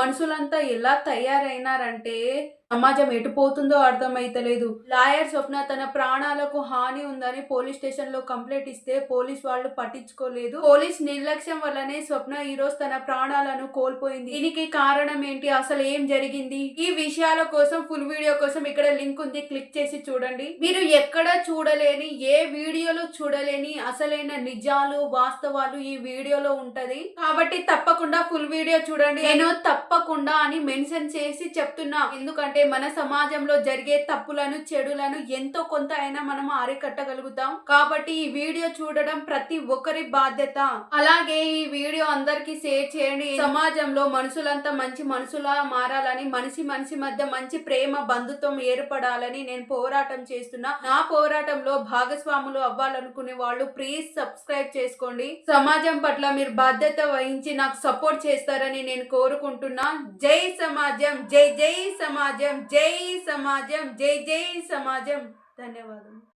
మనుషులంతా ఎలా తయారైనారంటే సమాజం ఎటుపోతుందో అర్థమైతలేదు. లాయర్ స్వప్న తన ప్రాణాలకు హాని ఉందని పోలీస్ స్టేషన్ లో కంప్లైంట్ ఇస్తే పోలీస్ వాళ్ళు పట్టించుకోలేదు. పోలీస్ నిర్లక్ష్యం వల్లనే స్వప్న ఈ రోజు తన ప్రాణాలను కోల్పోయింది. దీనికి కారణం ఏంటి, అసలు ఏం జరిగింది, ఈ విషయాల కోసం ఫుల్ వీడియో కోసం ఇక్కడ లింక్ ఉంది, క్లిక్ చేసి చూడండి. మీరు ఎక్కడ చూడలేని, ఏ వీడియోలో చూడలేని అసలైన నిజాలు వాస్తవాలు ఈ వీడియోలో ఉంటది. కాబట్టి తప్పకుండా ఫుల్ వీడియో చూడండి. నేను తప్పకుండా అని మెన్షన్ చేసి చెప్తున్నా, ఎందుకంటే మన సమాజంలో జరిగే తప్పులను చెడులను ఎంతో కొంత అయినా మనం అరికట్టగలుగుతాం. కాబట్టి ఈ వీడియో చూడడం ప్రతి ఒక్కరి బాధ్యత. అలాగే ఈ వీడియో అందరికి షేర్ చేయండి. సమాజంలో మనుషులంతా మంచి మనుషులా మారాలని, మనిషి మధ్య మంచి ప్రేమ బంధుత్వం ఏర్పడాలని నేను పోరాటం చేస్తున్నా. నా పోరాటంలో భాగస్వాములు అవ్వాలనుకునే వాళ్ళు ప్లీజ్ సబ్స్క్రైబ్ చేసుకోండి. సమాజం పట్ల మీరు బాధ్యత వహించి నాకు సపోర్ట్ చేస్తారని నేను కోరుకుంటున్నా. జై సమాజం, జై జై సమాజం, జై సమాజం, జై జై సమాజం. ధన్యవాదాలు.